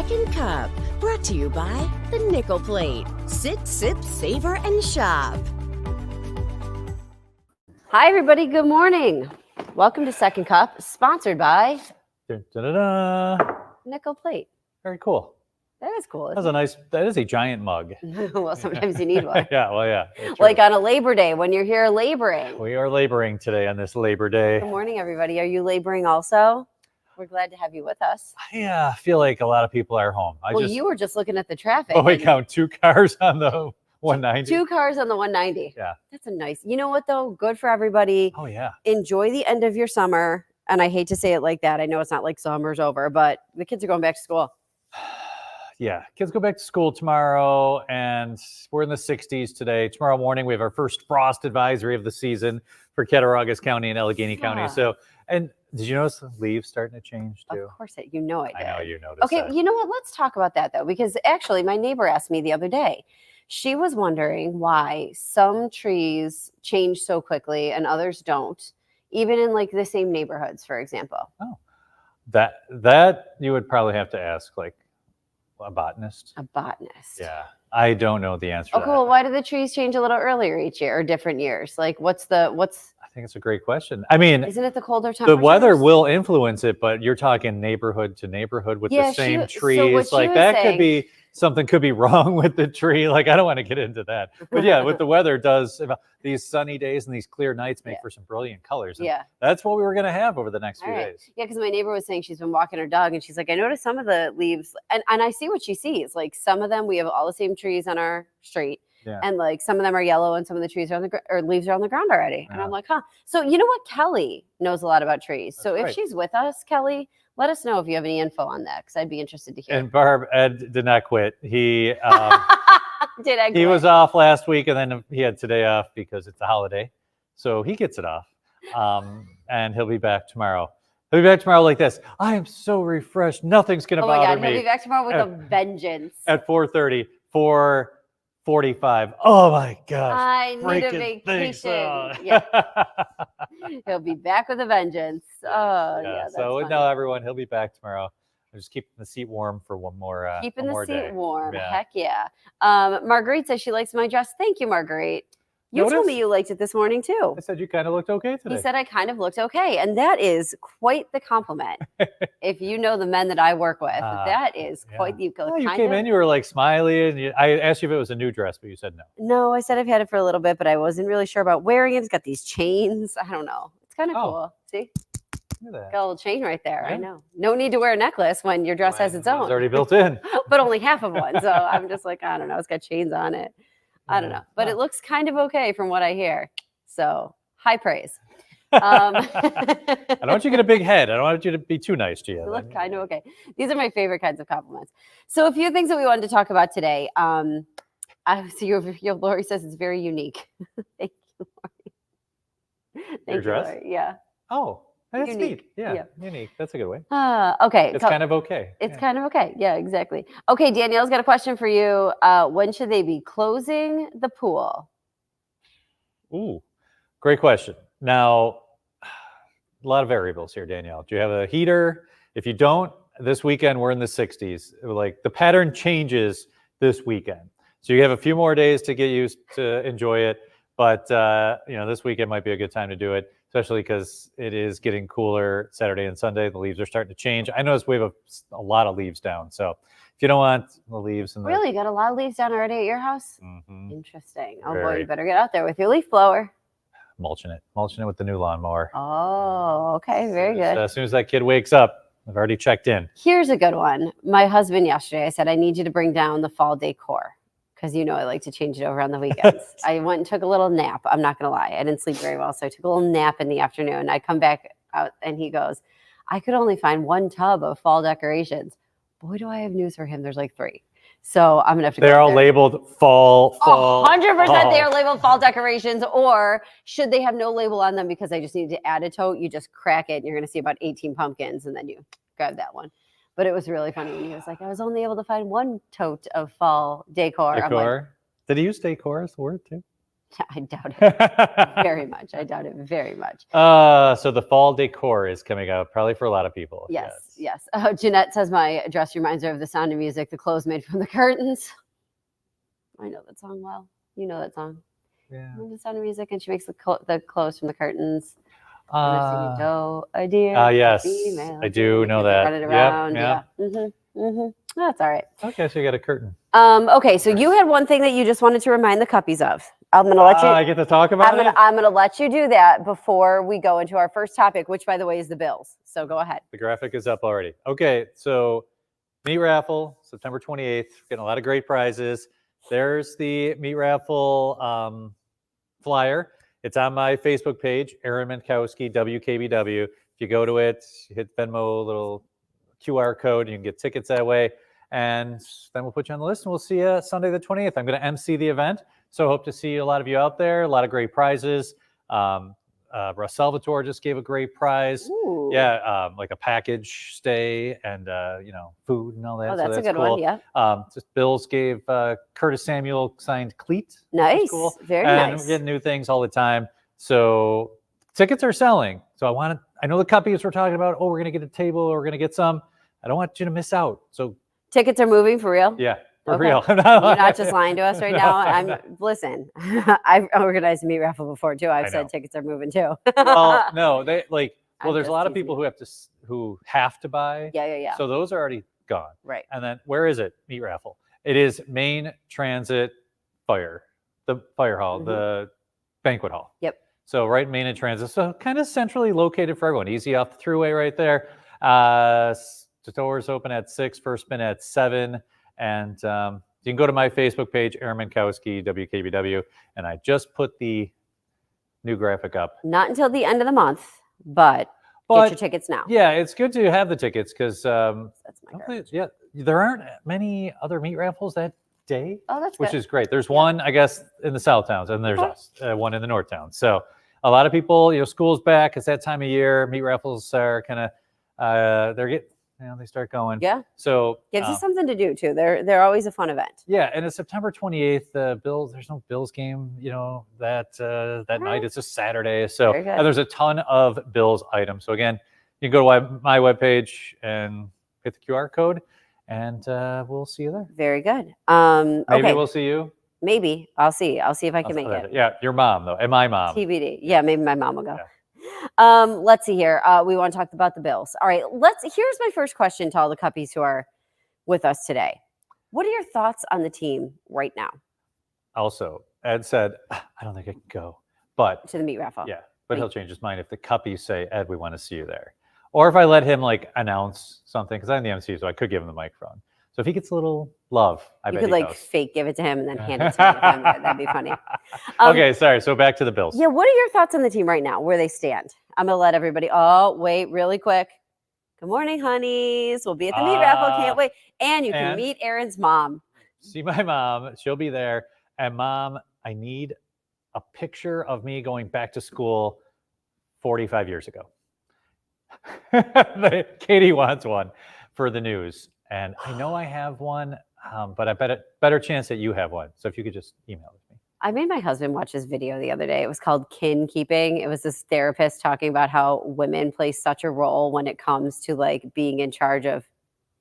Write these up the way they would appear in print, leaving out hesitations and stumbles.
Second Cup, brought to you by the Nickel Plate. Sit, sip, savor, and shop. Hi, everybody. Good morning. Welcome to Second Cup, sponsored by Nickel Plate. Very cool. That is cool. That is a giant mug. Well, sometimes you need one. Yeah. Like on a Labor Day when you're here laboring. We are laboring today on this Labor Day. Good morning, everybody. Are you laboring also? We're glad to have you with us. I feel like a lot of people are home. You were just looking at the traffic. Oh, we count 2 cars on the 190. 2 cars on the 190. Yeah. That's a nice. You know what, though? Good for everybody. Oh, yeah. Enjoy the end of your summer. And I hate to say it like that. I know it's not like summer's over, but the kids are going back to school. Yeah, kids go back to school tomorrow, and we're in the 60s today. Tomorrow morning, we have our first frost advisory of the season for Cattaraugus County and Allegheny County. So, and did you notice the leaves starting to change too? Of course, you know I did. I know you noticed. Okay, that. You know what? Let's talk about that though, because actually, my neighbor asked me the other day. She was wondering why some trees change so quickly and others don't, even in like the same neighborhoods, for example. Oh, that you would probably have to ask like a botanist. A botanist. Yeah, I don't know the answer. Okay, to that. well, why do the trees change a little earlier each year or different years? Like, what's? I think it's a great question. I mean, isn't it the colder temperatures? The weather will influence it, but you're talking neighborhood to neighborhood with the same trees. So like that could be something could be wrong with the tree. Like I don't want to get into that, but yeah, with the weather does these sunny days and these clear nights make for some brilliant colors. And that's what we were going to have over the next few days. Yeah, because my neighbor was saying she's been walking her dog and she's like, I noticed some of the leaves, and I see what she sees. Like some of them, we have all the same trees on our street. Yeah. And like some of them are yellow and some of the trees are on the leaves are on the ground already. And I'm like, huh. So you know what? Kelly knows a lot about trees. So if she's with us, Kelly, let us know if you have any info on that, because I'd be interested to hear. And Ed did not quit. He he was off last week, and then he had today off because it's a holiday. So he gets it off. And he'll be back tomorrow. He'll be back tomorrow like this. I am so refreshed. Nothing's going to bother me. He'll be back tomorrow with a vengeance. At 4:30, 4:45. Oh my gosh. I need a vacation. Yeah. He'll be back with a vengeance. Oh, yeah. So no, everyone, he'll be back tomorrow. I'm just keeping the seat warm for one more keeping the seat warm. Yeah. Heck yeah. Marguerite says she likes my dress. Thank you, Marguerite. You told me you liked it this morning too. I said you kind of looked okay today. He said I kind of looked okay. And that is quite the compliment. If you know the men that I work with, that is quite the you came in, you were like smiley, and I asked you if it was a new dress, but you said no. No, I said I've had it for a little bit, but I wasn't really sure about wearing it. It's got these chains. I don't know. It's kind of cool. See? Got a little chain right there. Yeah. I know. No need to wear a necklace when your dress has its own. It's already built in. But only half of one. So I'm just like, I don't know. It's got chains on it. I don't know. But it looks kind of okay from what I hear. So high praise. I don't want you to get a big head. I don't want you to be too nice to you. You look kind of okay. These are my favorite kinds of compliments. So a few things that we wanted to talk about today. Lori says it's very unique. Thank you, Lori. Your dress? Lori. Yeah. Oh. That's neat. Yeah, unique. That's a good way. Okay. It's kind of okay. It's kind of okay. Yeah, exactly. Okay, Danielle's got a question for you. When should they be closing the pool? Ooh, great question. Now, a lot of variables here, Danielle. Do you have a heater? If you don't, this weekend we're in the 60s. Like the pattern changes this weekend. So you have a few more days to get used to enjoy it. But, this weekend might be a good time to do it, especially because it is getting cooler Saturday and Sunday. The leaves are starting to change. I noticed we have a lot of leaves down. So if you don't want the leaves. Really? You got a lot of leaves down already at your house? Mm-hmm. Interesting. Oh, boy, you better get out there with your leaf blower. Mulching it with the new lawnmower. Oh, okay. Very good. As soon as that kid wakes up, I've already checked in. Here's a good one. My husband yesterday, I said, I need you to bring down the fall decor. Because I like to change it over on the weekends. I went and took a little nap. I'm not going to lie. I didn't sleep very well. So I took a little nap in the afternoon. I come back out and he goes, I could only find one tub of fall decorations. Boy, do I have news for him. There's like 3. So I'm going to have to go. They're all labeled fall. 100% they are labeled fall decorations. Or should they have no label on them because I just need to add a tote? You just crack it and you're going to see about 18 pumpkins and then you grab that one. But it was really funny when he was like, I was only able to find one tote of fall decor. Decor? Did he use decor as the word too? I doubt it very much. I doubt it very much. So the fall decor is coming out probably for a lot of people. Yes. Oh, Jeanette says my dress reminds her of The Sound of Music, the clothes made from the curtains. I know that song well. You know that song. Yeah. The Sound of Music, and she makes the clothes from the curtains. And they're singing, "Doe, a deer, yes, female I do deer," know they're that. running Yep, around. yep. Yeah. That's all right. Okay, so you got a curtain. Okay, so you had one thing that you just wanted to remind the cuppies of. I'm gonna let you. I get to talk about it. I'm gonna let you do that before we go into our first topic, which, by the way, is the Bills. So go ahead. The graphic is up already. Okay, so meat raffle, September 28th. Getting a lot of great prizes. There's the meat raffle flyer. It's on my Facebook page, Aaron Menkowski, WKBW. If you go to it, you hit Venmo, little QR code, you can get tickets that way. And then we'll put you on the list and we'll see you Sunday the 28th. I'm going to MC the event. So hope to see a lot of you out there. A lot of great prizes. Russ Salvatore just gave a great prize. Ooh. Yeah, like a package stay and food and all that. Oh, that's so a good cool. one. Yeah. Just Bills gave Curtis Samuel signed cleat. Nice. Cool. Very and nice. we get new things all the time. So tickets are selling. So I know the cuppies were talking about, we're going to get a table, or we're going to get some. I don't want you to miss out. So tickets are moving for real. yeah, for Okay. real. You're not just lying to us right now. Listen. I've organized a meat raffle before too. I've said tickets are moving too. Well, no, they I'm there's a just lot of teasing people you. who have to buy. Yeah. So those are already gone. Right. And then where is it? Meat raffle. It is Main Transit Fire, the fire hall, the banquet hall. Yep. So right in Main and Transit. So kind of centrally located for everyone. Easy off the thruway right there. The doors open at 6, first spin at 7. And you can go to my Facebook page, Aaron Menkowski, WKBW. And I just put the new graphic up. Not until the end of the month, but get your tickets now. Yeah, it's good to have the tickets because That's my garbage. there aren't many other meat raffles that day, Oh, that's which good. is great. There's one, I guess, in the South Towns, and there's us, one in the North Towns. So a lot of people, school's back. It's that time of year. Meat raffles are kind of they start going. Yeah. So Gives you something to do too. They're always a fun event. yeah, and it's September 28th. Bills. There's no Bills game, that night. It's a Saturday. So Very good. and there's a ton of Bills items. So again, you can go to my webpage and hit the QR code, and we'll see you there. Very good. Maybe Okay. we'll see you. Maybe I'll see. I'll see if I can make it. Yeah, your mom though, and my mom. TBD. Yeah, maybe my mom will go. Yeah. Let's see here. We want to talk about the Bills. All right. Here's my first question to all the cuppies who are with us today. What are your thoughts on the team right now? Also, Ed said, I don't think I can go, but To the meat raffle. yeah, but he'll change his mind if the cuppies say, Ed, we want to see you there. Or if I let him announce something, because I'm the MC, so I could give him the microphone. So if he gets a little love, I You bet could he goes. fake give it to him and then hand it to me. That'd be funny. Okay, sorry. So back to the Bills. Yeah. What are your thoughts on the team right now, where they stand? I'm going to let everybody. Oh, wait, really quick. Good morning, honeys. We'll be at the meat raffle. Can't wait. And you can meet Aaron's mom. See my mom. She'll be there. And Mom, I need a picture of me going back to school 45 years ago. Katie wants one for the news. And I know I have one, but I bet a better chance that you have one. So if you could just email it to me. I made my husband watch this video the other day. It was called Kin Keeping. It was this therapist talking about how women play such a role when it comes to being in charge of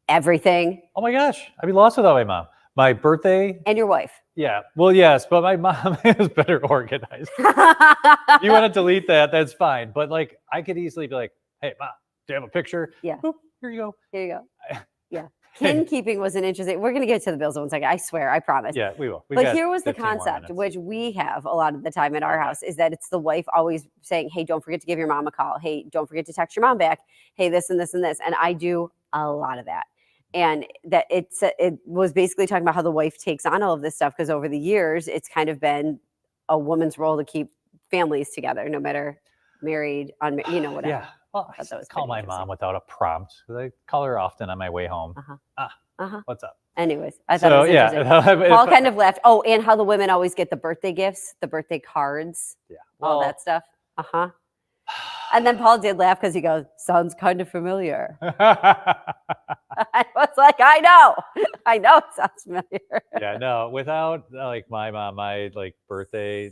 everything. Oh my gosh, I'd be lost without my mom. My birthday. And your wife. Yeah. Well, yes, but my mom is better organized. You want to delete that? That's fine. But I could easily be like, hey, Mom, do you have a picture? Yeah. Boop, here you go. Here you go. Yeah. Kin keeping was an interesting. We're going to get to the Bills in 1 second. I swear. I promise. Yeah, we will. But here was the concept, which we have a lot of the time in our house, is that it's the wife always saying, hey, don't forget to give your mom a call. Hey, don't forget to text your mom back. Hey, this and this and this. And I do a lot of that. And that it was basically talking about how the wife takes on all of this stuff, because over the years, it's kind of been a woman's role to keep families together, no matter married, unmarried, whatever. Yeah. Well, I that was call pretty my mom without a prompt. I call her often on my way home. What's up? Anyways, I thought it was interesting. Paul kind of laughed. Oh, and how the women always get the birthday gifts, the birthday cards, all that stuff. And then Paul did laugh because he goes, sounds kind of familiar. I was like, I know it sounds familiar. Yeah, no, without my mom, my birthday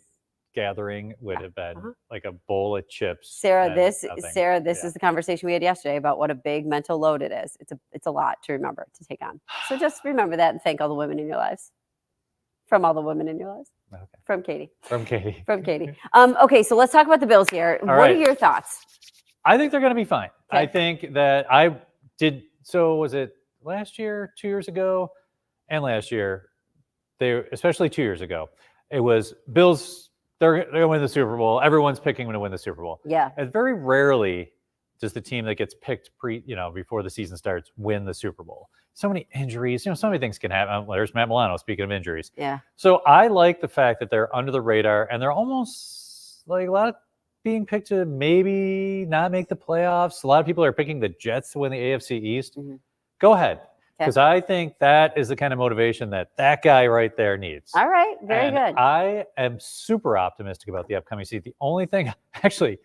gathering would have been Uh-huh. like a bowl of chips. Sarah, and this nothing. is the conversation we had yesterday about what a big mental load it is. It's a lot to remember to take on. So just remember that and thank all the women in your lives. From all the women in your lives. Okay. From Katie. From Katie. From Katie. Okay, so let's talk about the Bills here. What are right. your thoughts? I think they're going to be fine. Okay. I think that I did. So was it last year, 2 years ago, and last year? Especially 2 years ago, it was Bills. They're going to win the Super Bowl. Everyone's picking them to win the Super Bowl. Yeah. And very rarely does the team that gets picked before the season starts win the Super Bowl. So many injuries. So many things can happen. There's Matt Milano. Speaking of injuries. Yeah. So I like the fact that they're under the radar and they're almost like a lot of being picked to maybe not make the playoffs. A lot of people are picking the Jets to win the AFC East. Mm-hmm. Go ahead. Because I think that is the kind of motivation that guy right there needs. All right. Very And good. I am super optimistic about the upcoming season. The only thing, actually,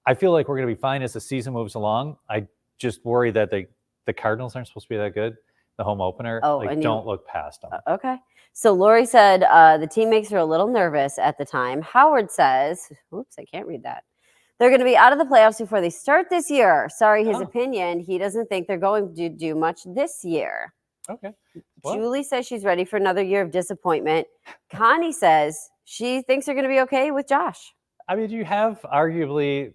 I feel like we're going to be fine as the season moves along. I just worry that the Cardinals aren't supposed to be that good. The home opener, don't look past them. Okay. So Lori said the team makes her a little nervous at the time. Howard says, oops, I can't read that. They're going to be out of the playoffs before they start this year. Sorry, his opinion. He doesn't think they're going to do much this year. Okay. Well, Julie says she's ready for another year of disappointment. Connie says she thinks they're going to be okay with Josh. I mean, you have arguably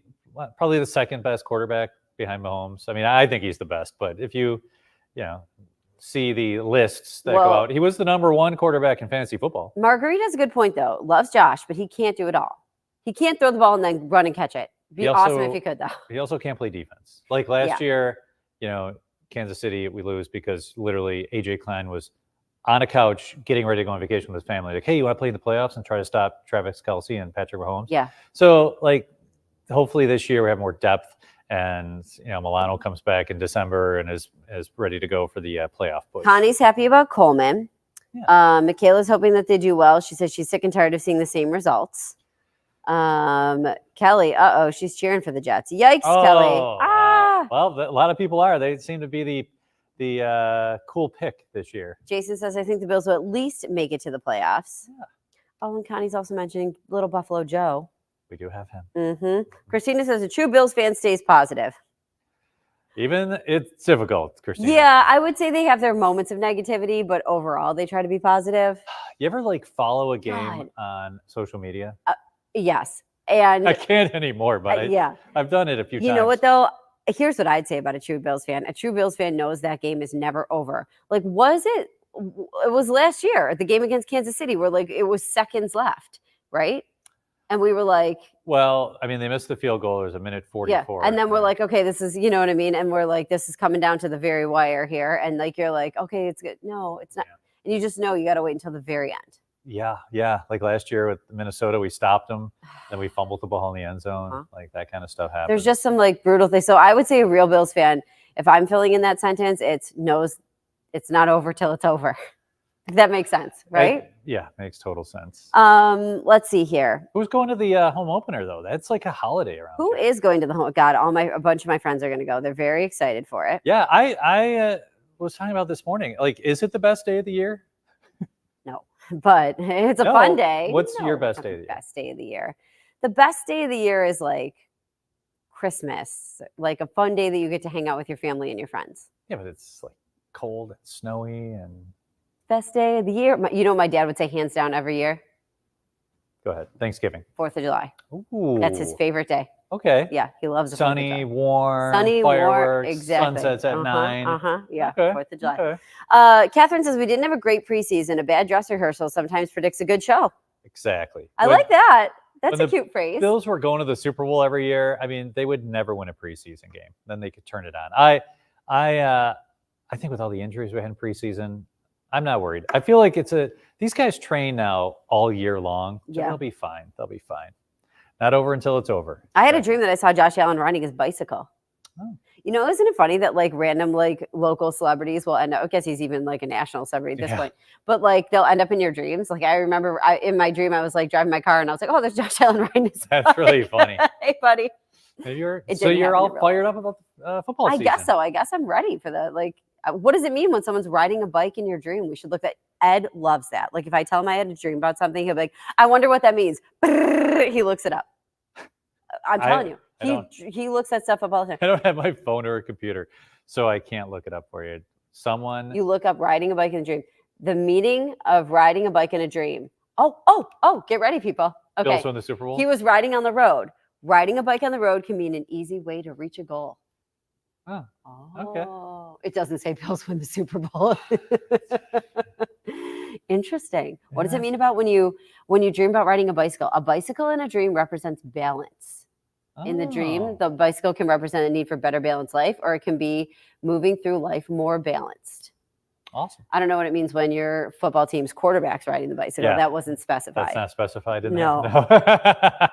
probably the second best quarterback behind Mahomes. I mean, I think he's the best, but if you see the lists that go out, he was the number one quarterback in fantasy football. Marguerite has a good point, though. Loves Josh, but he can't do it all. He can't throw the ball and then run and catch it. Be awesome if he could, though. He also can't play defense. Like last year, Kansas City, we lose because literally AJ Klein was on a couch getting ready to go on vacation with his family. Like, hey, you want to play in the playoffs and try to stop Travis Kelce and Patrick Mahomes? Yeah. So, hopefully this year we have more depth. And Milano comes back in December and is ready to go for the playoff push. Connie's happy about Coleman. Yeah. Michaela's hoping that they do well. She says she's sick and tired of seeing the same results. Kelly, she's cheering for the Jets. Yikes, Kelly! Well, a lot of people are. They seem to be the cool pick this year. Jason says I think the Bills will at least make it to the playoffs. Yeah. Oh, and Connie's also mentioning Little Buffalo Joe. We do have him. Mm-hmm. Christina says a true Bills fan stays positive. Even it's difficult, Christina. Yeah, I would say they have their moments of negativity, but overall they try to be positive. You ever follow a game on social media? Yes. And I can't anymore, but I've done it a few times. You know what though? Here's what I'd say about a true Bills fan. A true Bills fan knows that game is never over. It was last year, the game against Kansas City, where it was seconds left, right? And we were like, well, I mean, they missed the field goal. There's a minute 44. Yeah. And then we're like, okay, this is, you know what I mean? And we're like, this is coming down to the very wire here. And you're like, okay, it's good. No, it's not. Yeah. And you just know you got to wait until the very end. Yeah. Like last year with Minnesota, we stopped them. Then we fumbled the ball in the end zone. That kind of stuff happens. There's just some brutal things. So I would say a real Bills fan, if I'm filling in that sentence, knows it's not over till it's over. If that makes sense, right? Makes total sense. Let's see here. Who's going to the home opener though? That's like a holiday around. Who is going to the home? God, a bunch of my friends are going to go. They're very excited for it. Yeah, I was talking about this morning. Is it the best day of the year? No, but it's a fun day. What's your best day of the year? Best day of the year. The best day of the year is Christmas, a fun day that you get to hang out with your family and your friends. Yeah, but it's cold and snowy and. Best day of the year. You know what my dad would say hands down every year? Go ahead. Thanksgiving. 4th of July. Ooh. That's his favorite day. Okay. Yeah, he loves the sunny, warm, sunny, fireworks, warm, exactly. Sunsets at 9. Yeah, okay. 4th of July. Okay. Catherine says we didn't have a great preseason. A bad dress rehearsal sometimes predicts a good show. Exactly. I like that. That's a cute phrase. Bills were going to the Super Bowl every year. I mean, they would never win a preseason game. Then they could turn it on. I think with all the injuries we had in preseason, I'm not worried. I feel like these guys train now all year long. So they'll be fine. They'll be fine. Not over until it's over. I had a dream that I saw Josh Allen riding his bicycle. Oh. Isn't it funny that random local celebrities will end up, I guess he's even a national celebrity at this point, but they'll end up in your dreams. I remember in my dream, I was driving my car and I was like, oh, there's Josh Allen riding his bike. That's really funny. Hey, buddy. You're all fired up about football season. I guess so. I guess I'm ready for the what does it mean when someone's riding a bike in your dream? We should look at Ed loves that. Like if I tell him I had a dream about something, he'll be like, I wonder what that means. He looks it up. I'm telling he looks that stuff up all the time. I don't have my phone or a computer, so I can't look it up for you. Someone. You look up riding a bike in a dream. The meaning of riding a bike in a dream. Oh, get ready, people. Okay. Bills won the Super Bowl. He was riding on the road. Riding a bike on the road can mean an easy way to reach a goal. Oh, okay. It doesn't say Bills win the Super Bowl. Interesting. What does it mean about when you dream about riding a bicycle? A bicycle in a dream represents balance. In the dream, the bicycle can represent a need for better balanced life, or it can be moving through life more balanced. Awesome. I don't know what it means when your football team's quarterback's riding the bicycle. Yeah. That wasn't specified. That's not specified in No. there.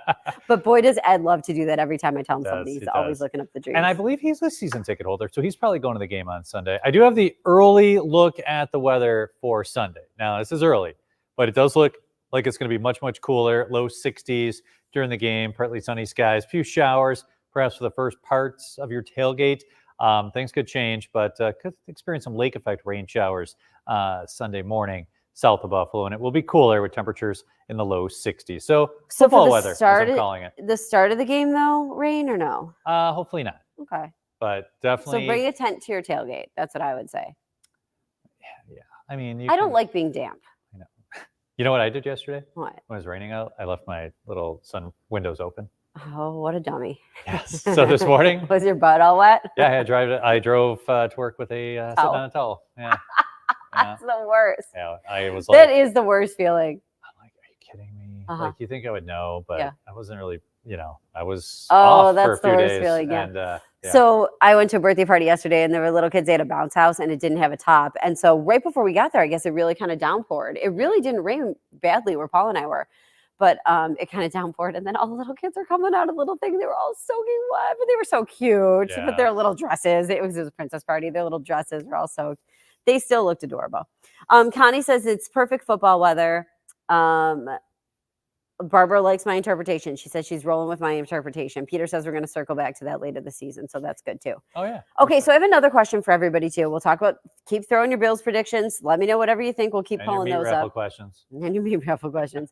But boy, does Ed love to do that every time I tell him something. He He's always does. looking up the dreams. And I believe he's a season ticket holder, so he's probably going to the game on Sunday. I do have the early look at the weather for Sunday. Now, this is early, but it does look like it's going to be much, much cooler, low 60s during the game, partly sunny skies, few showers, perhaps for the first parts of your tailgate. Things could change, but could experience some lake effect rain showers Sunday morning south of Buffalo, and it will be cooler with temperatures in the low 60s. So football weather, as I'm calling it. The start of the game, though, rain or no? Hopefully not, Okay. but definitely. So bring a tent to your tailgate. That's what I would say. Yeah, I mean, I don't like being damp. I know. You know what I did yesterday? What? When it was raining out, I left my little sun windows open. Oh, what a dummy. Yes. So this morning, Was your butt all wet? yeah, I drove to work with a sit on a towel. Yeah. That's the worst. Yeah, I was That like, is the worst feeling. I'm like, are you kidding me? Uh-huh. Like, you think I would know, but Yeah. I wasn't really, I was Oh, off for that's a the few worst days. feeling, yeah. And, yeah. So I went to a birthday party yesterday and there were little kids. They had a bounce house and it didn't have a top. And so right before we got there, I guess it really kind of downpoured. It really didn't rain badly where Paul and I were, but it kind of downpoured. And then all the little kids are coming out of the little thing. They were all soaking wet, but they were so cute. Yeah. But their little dresses, it was a princess party. Their little dresses were all soaked. They still looked adorable. Connie says it's perfect football weather. Barbara likes my interpretation. She says she's rolling with my interpretation. Peter says we're going to circle back to that later this season, so that's good too. Oh, yeah. Okay, so I have another question for everybody too. We'll talk about, keep throwing your Bills predictions. Let me know whatever you think. We'll keep And your pulling meat those raffle up. questions. And your meat raffle questions.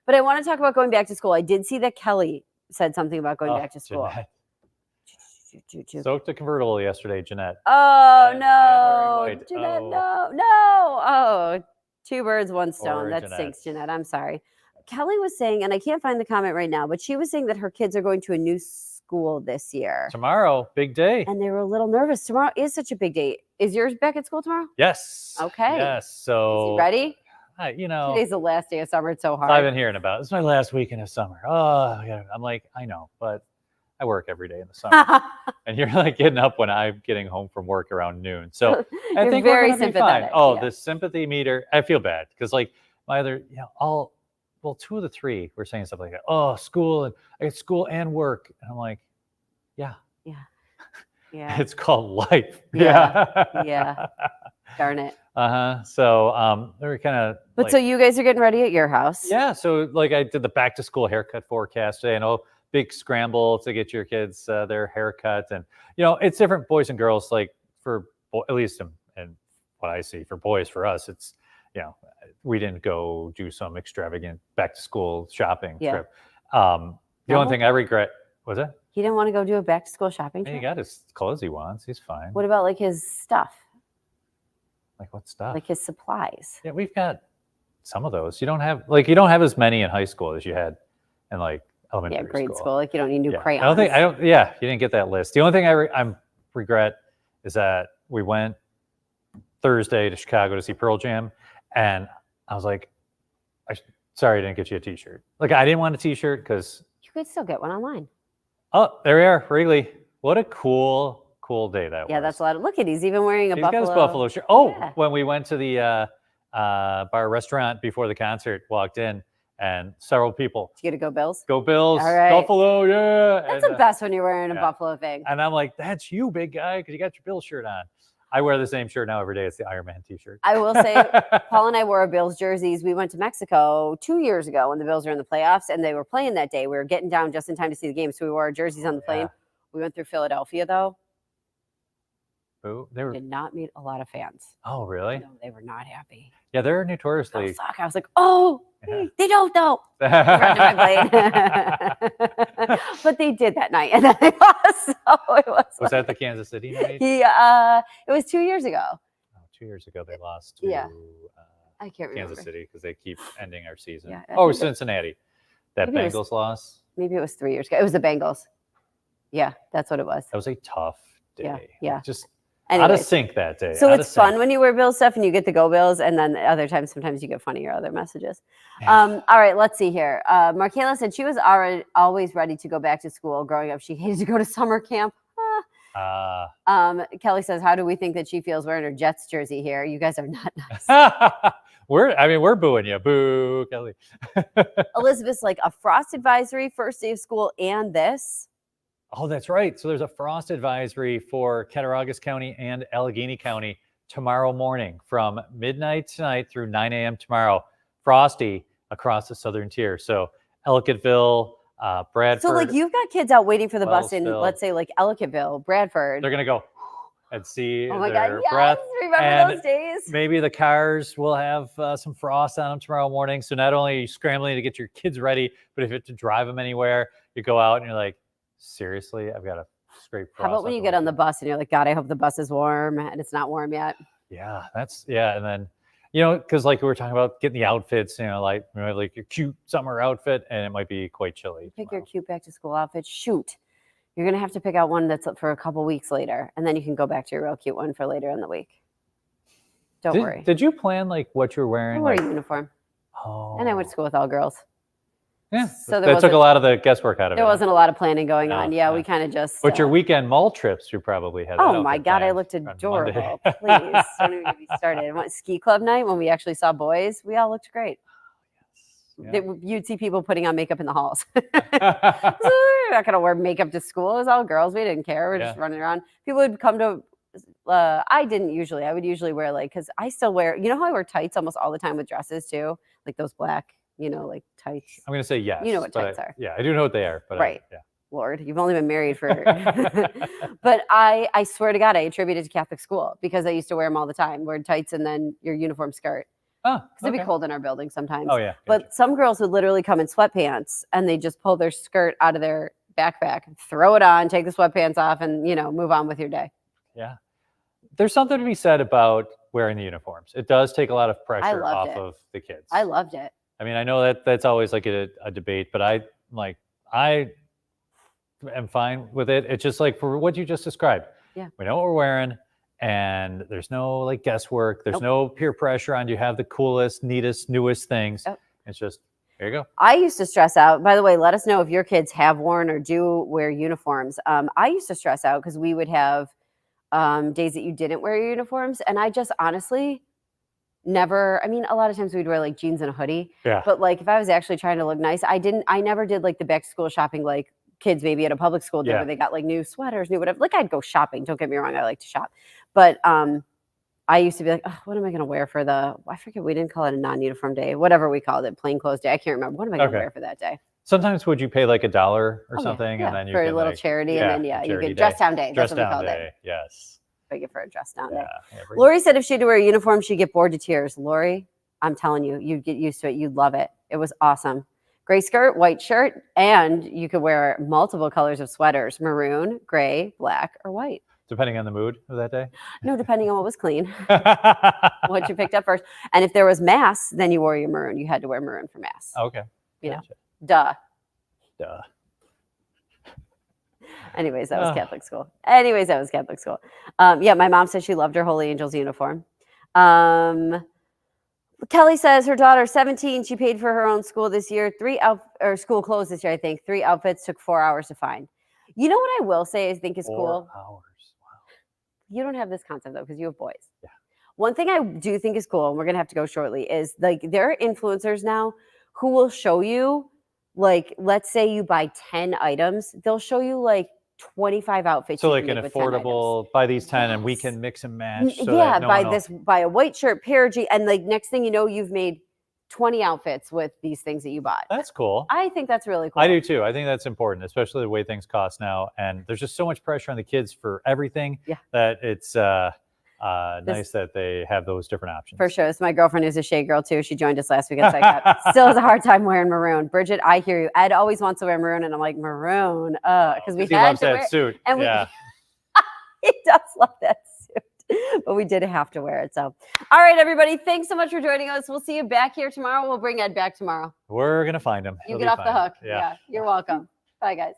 But I want to talk about going back to school. I did see that Kelly said something about going back to school. Jeanette. Soaked a convertible yesterday, Jeanette. Oh And no, Henry White. Jeanette, Oh. no. Oh, two birds, one stone. Poor That Jeanette. stinks, Jeanette. I'm sorry. Kelly was saying, and I can't find the comment right now, but she was saying that her kids are going to a new school this year. Tomorrow, big day. And they were a little nervous. Tomorrow is such a big day. Is yours back at school tomorrow? Yes. Okay. Yes. Is So he ready? Today's Today's the last day of summer. It's so hard. I've been hearing about it. It's my last weekend of summer. Oh, yeah. I'm like, I know, but I work every day in the summer. And you're like getting up when I'm getting home from work around noon. So I You're think very we're gonna be fine. sympathetic, Oh, yeah. the sympathy meter. I feel bad because like my other, two of the three were saying stuff like that. Oh, school and I get school and work. And I'm like, yeah, Yeah. it's called life. Yeah. Yeah. Darn it. So they were kind of. But so you guys are getting ready at your house. Yeah, so like I did the back to school haircut forecast today, and big scramble to get your kids their haircut, and it's different boys and girls. Like for at least and what I see for boys, for us, it's we didn't go do some extravagant back to school shopping trip. The only thing I regret was it. He didn't want to go do a back to school shopping He trip. got his clothes he wants. He's fine. What about like his stuff, Like what stuff? like his supplies? Yeah, we've got some of those. You don't have as many in high school as you had in like elementary Yeah, grade school. Like you don't need new crayons. Yeah, you didn't get that list. The only thing I regret is that we went Thursday to Chicago to see Pearl Jam, and I was like, sorry, I didn't get you a T-shirt. Like I didn't want a T-shirt because You could still get one online. oh, there we are, Wrigley. What a cool day that was. Yeah, that's a lot of. Look at he's even wearing a He's buffalo. got his Buffalo shirt. Oh, Yeah. when we went to the bar restaurant before the concert, walked in, and several people. You get to go Bills. Go Bills, All right. Buffalo, yeah. That's and, the best when you're wearing a yeah. buffalo thing. And I'm like, that's you, big guy, because you got your Bills shirt on. I wear the same shirt now every day. It's the Iron Man T-shirt. I will say, Paul and I wore our Bills jerseys. We went to Mexico 2 years ago when the Bills were in the playoffs, and they were playing that day. We were getting down just in time to see the game, so we wore our jerseys on the plane. Yeah. We went through Philadelphia, though. Boo. They were. Did not meet a lot of fans. Oh, really? No, they were not happy. Yeah, they're They notoriously. suck. I was like, oh, Yeah. they don't know. Run to my blade. But they did that night, and then they lost. So it was. Was that the Kansas City night? It was 2 years ago. Oh, 2 years ago they lost to Yeah. I can't remember. Kansas City because they keep ending our season. Yeah, I Oh, think that- Cincinnati. That Maybe it Bengals loss. Maybe it was 3 years ago. It was the Bengals. Yeah, that's what it was. That was a tough day. Yeah, yeah. Just out of Anyways, sync that day. so out it's of fun sync. when you wear Bills stuff and you get the Go Bills, and then other times, sometimes you get funnier other messages. Yeah. All right, let's see here. Markayla said she was always ready to go back to school. Growing up, she hated to go to summer camp. Kelly says, how do we think that she feels wearing her Jets jersey here? You guys are not nice. we're booing you. Boo, Kelly. Elizabeth's like, a frost advisory, first day of school, and this. Oh, that's right. So there's a frost advisory for Cattaraugus County and Allegheny County tomorrow morning from midnight tonight through 9 a.m. tomorrow. Frosty across the southern tier. So Ellicottville, Bradford. So like you've got kids out waiting for the bus in, Wellsville. let's say like Ellicottville, Bradford. They're going to go and see Oh my their God, yes, breath. remember and those days? Maybe the cars will have some frost on them tomorrow morning. So not only are you scrambling to get your kids ready, but if you have to drive them anywhere, you go out and you're like, seriously, I've got to scrape frost. How about when off you the get on the window." bus and you're like, God, I hope the bus is warm, and it's not warm yet. Yeah, and then, because like we were talking about getting the outfits, like your cute summer outfit, and it might be quite chilly. Pick your tomorrow. cute back to school outfit. Shoot. You're going to have to pick out one that's up for a couple weeks later, and then you can go back to your real cute one for later in the week. Don't worry. Did you plan like what you're wearing? I wear like- a uniform, oh, and I went to school with all girls. Yeah, So there that took wasn't- a lot of the guesswork out of There it. wasn't a lot of planning going No, on. Yeah, no. we kind of just. But your weekend mall trips, you probably had. that Oh my outfit God, I planned looked on Monday. adorable. Please, don't even get me started. What, ski club night when we actually saw boys, we all looked great. Yeah. You'd see people putting on makeup in the halls. We're not gonna wear makeup to school. It was all girls. We didn't care. We're just running around. People would come to. I didn't usually. I would usually wear because I still wear. You know how I wear tights almost all the time with dresses too, like those black, like tights. I'm going to say yes. You know what but tights are. Yeah, I do know what they are. But Right. yeah. Lord, you've only been married for. But I swear to God, I attribute it to Catholic school because I used to wear them all the time. Wear tights and then your uniform skirt Oh, because it'd be okay. cold in our building sometimes. Oh yeah. But some girls would literally come in sweatpants and they just pull their skirt out of their backpack, throw it on, take the sweatpants off, and move on with your day. Yeah. There's something to be said about wearing the uniforms. It does take a lot of pressure off loved it. of the kids. I loved it. I mean, I know that that's always like a debate, but I am fine with it. It's just like for what you just described. Yeah. We know what we're wearing, and there's no like guesswork. There's Nope. no peer pressure on you have the coolest, neatest, newest things. Yep. It's just there you go. I used to stress out. By the way, let us know if your kids have worn or do wear uniforms. I used to stress out because we would have days that you didn't wear your uniforms, and I just honestly never. I mean, a lot of times we'd wear like jeans and a hoodie, Yeah. but like if I was actually trying to look nice, I never did like the back to school shopping like kids maybe at a public school did Yeah. where they got like new sweaters, new whatever. Like I'd go shopping. Don't get me wrong, I like to shop, but I used to be like, oh, what am I going to wear for I forget, we didn't call it a non-uniform day, whatever we called it, plain clothes day. I can't remember. What am I going to Okay. wear for that day? Sometimes would you pay like $1 or Oh, yeah, something, yeah, and then you for a can little like, charity, yeah, and then you charity could day. dress down day. Dress That's what we down called day. it. Yes. Figure for a dress down Yeah. day. every- Lori said if she had to wear a uniform, she'd get bored to tears. Lori, I'm telling you, you'd get used to it. You'd love it. It was awesome. Gray skirt, white shirt, and you could wear multiple colors of sweaters: maroon, gray, black, or white. Depending on the mood of that day. No, depending on what was clean, what you picked up first. And if there was mass, then you wore your maroon. You had to wear maroon for mass. Okay. You know. Gotcha. Duh. Duh. Anyways, that was Ugh. Catholic school. Yeah, my mom said she loved her Holy Angels uniform. Kelly says her daughter's 17. She paid for her own school this year. School clothes this year, I think. 3 outfits took 4 hours to find. You know what I will say I think is 4 cool? hours. Wow. You don't have this concept though, because you have boys. Yeah. One thing I do think is cool, and we're gonna have to go shortly, is like there are influencers now who will show you, like, let's say you buy 10 items, they'll show you like 25 outfits. So you like can an make with 10 items. affordable, buy these 10 and we Yes. can mix and match. So Yeah, that no buy one will- this, buy a white shirt, pair of jeans, and like next thing you know, you've made 20 outfits with these things that you bought. That's cool. I think that's really cool. I do too. I think that's important, especially the way things cost now. And there's just so much pressure on the kids for everything that it's nice that they have those different options. For sure. So my girlfriend is a Shea girl too. She joined us last week at Psych Still has a hard time wearing maroon. Bridget, I hear you. Ed always wants to wear maroon, and I'm like, maroon, because we he had loves to that wear suit. and yeah. he does love that suit, but we did have to wear it. So, all right, everybody, thanks so much for joining us. We'll see you back here tomorrow. We'll bring Ed back tomorrow. We're gonna find him. You He'll get be off the fine. hook. Yeah, you're welcome. Bye, guys.